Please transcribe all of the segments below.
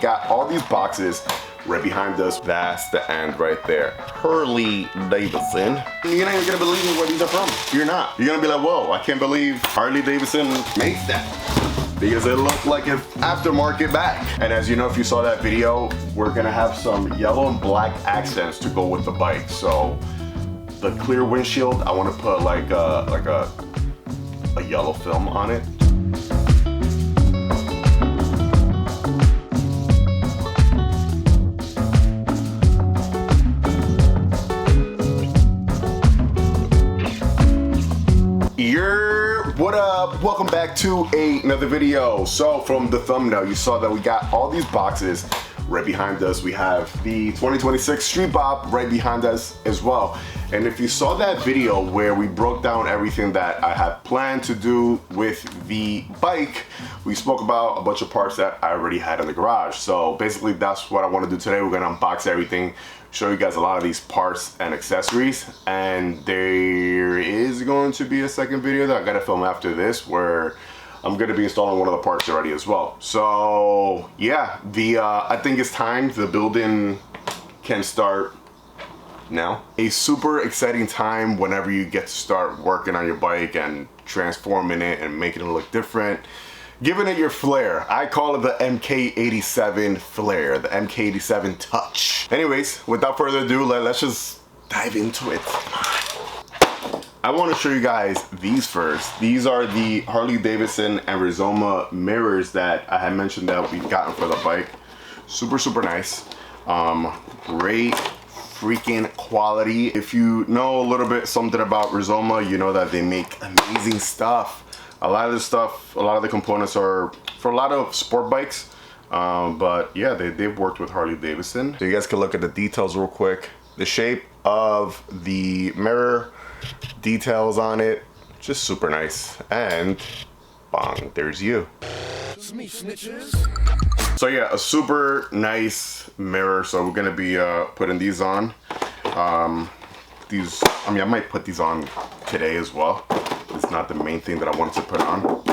got all these boxes right behind us. That's the end right there. Harley Davidson. You're not even gonna believe where these are from. You're not. You're gonna be like, whoa, I can't believe Harley Davidson makes that. Because it looked like an aftermarket bag. And as you know, if you saw that video, we're gonna have some yellow and black accents to go with the bike. So the clear windshield, I wanna put like a yellow film on it. What up? Welcome back to another video. So from the thumbnail, you saw that we got all these boxes right behind us. We have the 2026 Street Bob right behind us as well. And if you saw that video where we broke down everything that I had planned to do with the bike, we spoke about a bunch of parts that I already had in the garage. So basically that's what I want to do today. We're going to unbox everything, show you guys a lot of these parts and accessories, and there is going to be a second video that I gotta film after this where I'm gonna be installing one of the parts already as well. So yeah, I think it's time. The building can start now. A super exciting time whenever you get to start working on your bike and transforming it and making it look different, giving it your flair. I call it the MK87 flair, the MK87 touch. Anyways, without further ado, let's just dive into it. I want to show you guys these first. These are the Harley Davidson and Rizoma mirrors that I had mentioned that we've gotten for the bike. Super, super nice. Great freaking quality. If you know a little bit something about Rizoma, you know that they make amazing stuff. A lot of the stuff, a lot of the components are for a lot of sport bikes, but yeah, they've worked with Harley Davidson. So you guys can look at the details real quick. The shape of the mirror, details on it, just super nice. And bong, there's you. So yeah, a super nice mirror. So we're gonna be putting these on. I might put these on today as well. It's not the main thing that I wanted to put on.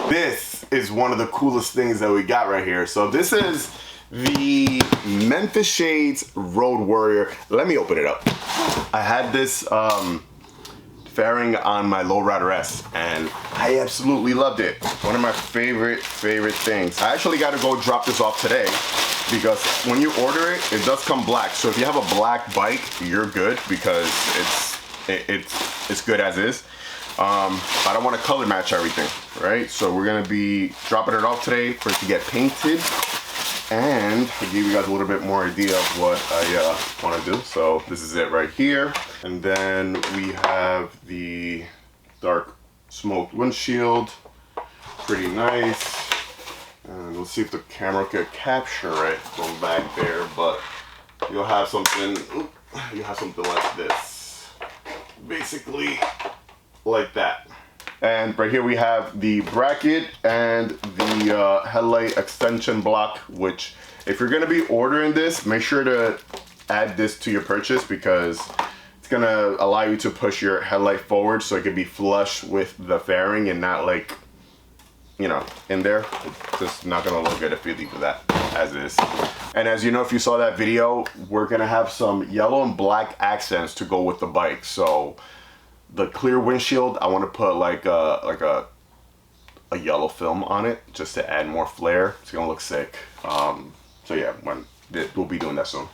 This is one of the coolest things that we got right here. So this is the Memphis Shades Road Warrior. Let me open it up. I had this fairing on my Lowrider S and I absolutely loved it. One of my favorite things. I actually got to go drop this off today because when you order it, it does come black. So if you have a black bike, you're good because it's good as is. I don't want to color match everything, right? So we're gonna be dropping it off today for it to get painted, and to give you guys a little bit more idea of what I want to do. So this is it right here, and then we have the dark smoked windshield, pretty nice. And let's see if the camera could capture it from back there, but you'll have something. You have something like this, basically. Like that. And right here we have the bracket and the headlight extension block, which if you're going to be ordering this, make sure to add this to your purchase because it's going to allow you to push your headlight forward so it can be flush with the fairing and not like, you know, in there. It's just not going to look good if you leave that as is. And as you know, if you saw that video, we're going to have some yellow and black accents to go with the bike. So the clear windshield, I want to put like a yellow film on it just to add more flair. It's gonna look sick. So yeah, we'll be doing that soon.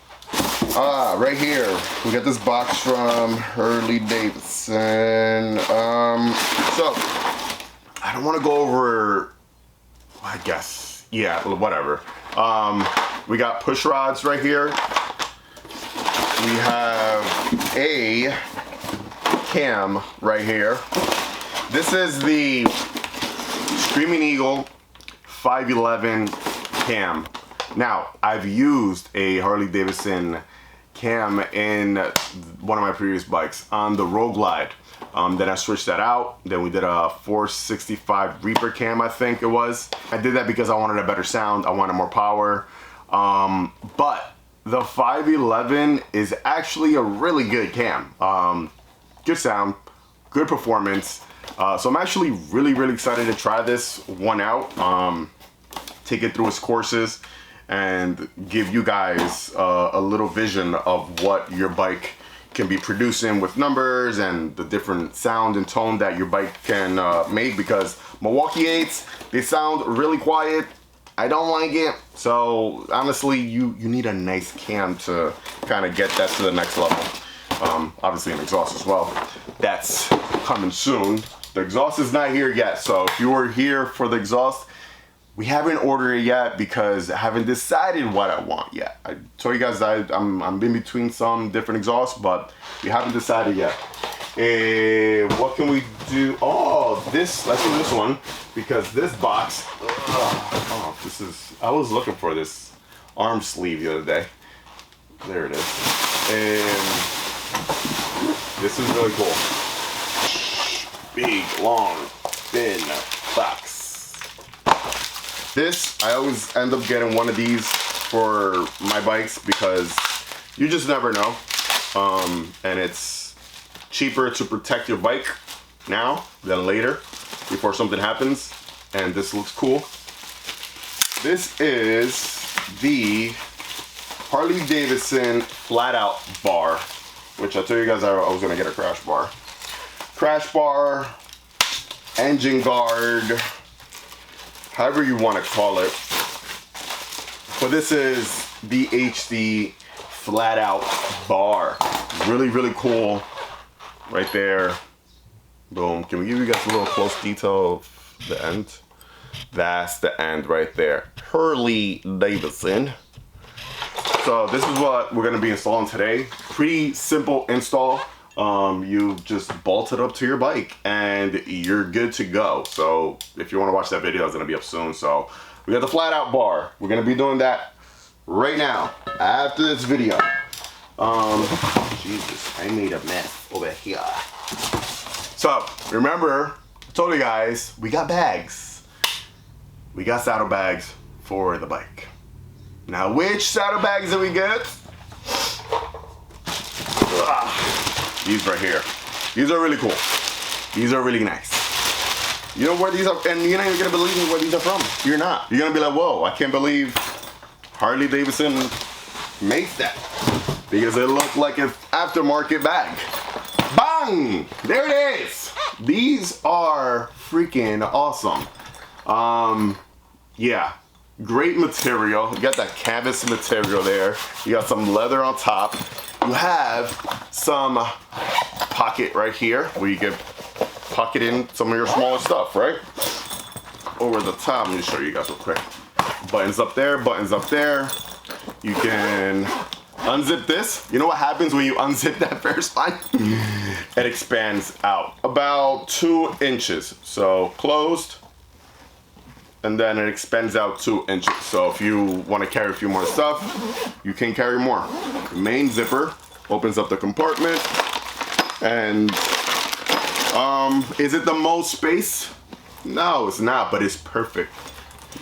Right here we got this box from Harley Davidson. So I don't want to go over. I guess yeah, whatever. We got push rods right here. We have a cam right here. This is the Screaming Eagle 511 cam. Now, I've used a Harley Davidson cam in one of my previous bikes on the Road Glide. Then I switched that out. Then we did a 465 Reaper cam, I think it was. I did that because I wanted a better sound. I wanted more power. But the 511 is actually a really good cam. Good sound, good performance. So I'm actually really excited to try this one out. take it through its courses and give you guys a little vision of what your bike can be producing with numbers and the different sound and tone that your bike can make, because Milwaukee 8s, they sound really quiet. I don't like it. So honestly, you need a nice cam to kind of get that to the next level. Obviously an exhaust as well. That's coming soon. The exhaust is not here yet, so if you were here for the exhaust, we haven't ordered it yet because I haven't decided what I want yet. I told you guys I'm in between some different exhausts, but we haven't decided yet. What can we do? Oh, let's do this one, because this box, I was looking for this arm sleeve the other day. There it is. And this is really cool. Big, long, thin box. This, I always end up getting one of these for my bikes because you just never know. And it's cheaper to protect your bike now than later before something happens. And this looks cool. This is the Harley Davidson flat out bar, which I told you guys I was gonna get a crash bar. Crash bar, engine guard, however you want to call it. But this is the HD flat out bar. Really, really cool. Right there. Boom. Can we give you guys a little close detail of the end? That's the end right there. Harley Davidson. So this is what we're going to be installing today. Pretty simple install. You just bolt it up to your bike and you're good to go. So if you want to watch that video, it's going to be up soon. So we got the flat out bar. We're going to be doing that right now after this video. Jesus, I made a mess over here. So remember, I told you guys, we got bags. We got saddlebags for the bike. Now, which saddlebags did we get? These right here. These are really cool. These are really nice. You know where these are, and you're not even gonna believe me where these are from. You're not. You're gonna be like, whoa, I can't believe Harley Davidson makes that. Because it looked like an aftermarket bag. Bang! There it is! These are freaking awesome. Yeah. Great material. You got that canvas material there. You got some leather on top. You have some pocket right here where you can pocket in some of your smaller stuff, right? Over the top, let me show you guys real quick. Buttons up there, buttons up there. You can unzip this. You know what happens when you unzip that first line? It expands out about 2 inches. So closed, and then it expands out 2 inches. So if you want to carry a few more stuff, you can carry more. The main zipper opens up the compartment, and is it the most space? No, it's not, but it's perfect.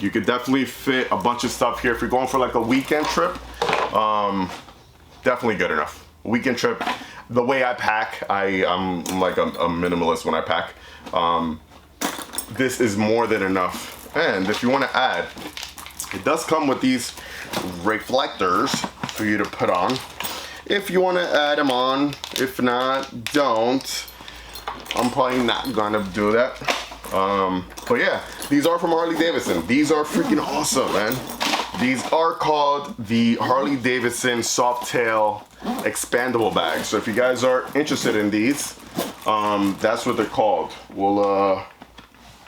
You could definitely fit a bunch of stuff here if you're going for like a weekend trip. Definitely good enough. Weekend trip. The way I pack, I'm like a minimalist when I pack. This is more than enough. And if you want to add, it does come with these reflectors for you to put on. If you want to add them on, if not, don't. I'm probably not gonna do that. But yeah, these are from Harley Davidson. These are freaking awesome, man. These are called the Harley Davidson Softail expandable bags. So if you guys are interested in these, that's what they're called. We'll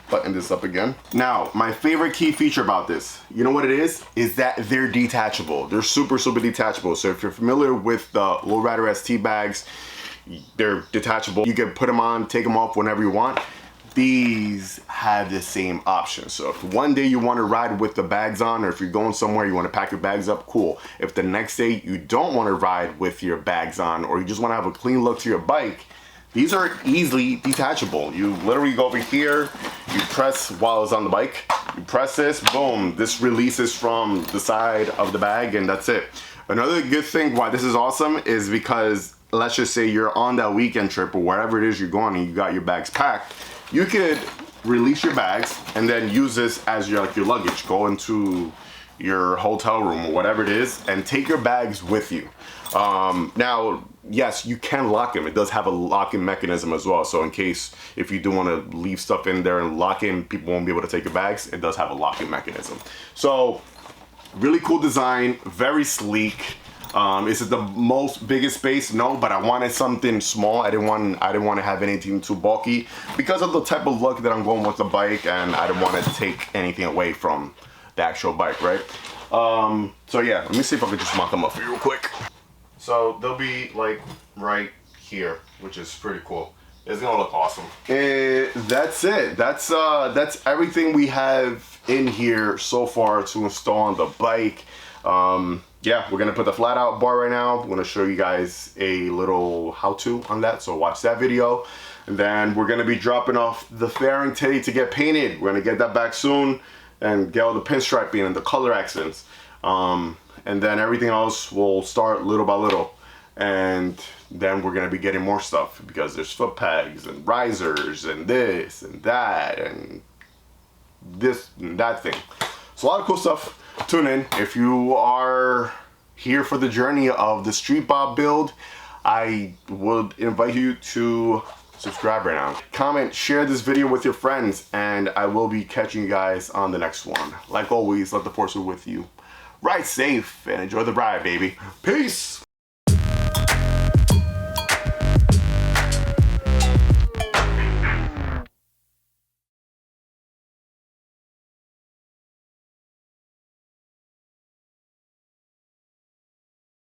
button this up again. Now, my favorite key feature about this, you know what it is that they're detachable. They're super, super detachable. So if you're familiar with the Lowrider ST bags, they're detachable. You can put them on, take them off whenever you want. These have the same option. So if one day you want to ride with the bags on, or if you're going somewhere, you want to pack your bags up, cool. If the next day you don't want to ride with your bags on, or you just want to have a clean look to your bike, these are easily detachable. You literally go over here, you press while it's on the bike, you press this, boom, this releases from the side of the bag, and that's it. Another good thing why this is awesome is because, let's just say you're on that weekend trip or wherever it is you're going and you got your bags packed, you could release your bags and then use this as your luggage. Go into your hotel room or whatever it is and take your bags with you. Now, yes, you can lock them. It does have a locking mechanism as well. So in case if you do want to leave stuff in there and lock in, people won't be able to take your bags. It does have a locking mechanism. So really cool design, very sleek. Is it the biggest space? No, but I wanted something small. I didn't want to have anything too bulky because of the type of look that I'm going with the bike, and I didn't want to take anything away from the actual bike, right? So yeah, let me see if I can just mount them up for you real quick. So they'll be like right here, which is pretty cool. It's gonna look awesome. That's it. That's everything we have in here so far to install on the bike. Yeah, we're gonna put the flat out bar right now. I'm gonna show you guys a little how-to on that, so watch that video. And then we're gonna be dropping off the fairing today to get painted. We're gonna get that back soon and get all the pinstriping and the color accents. And then everything else will start little by little. And then we're gonna be getting more stuff because there's foot pegs and risers and this and that and this and that thing. So a lot of cool stuff. Tune in. If you are here for the journey of the Street Bob build, I would invite you to subscribe right now. Comment, share this video with your friends, and I will be catching you guys on the next one. Like always, let the force be with you. Ride safe and enjoy the ride, baby. Peace!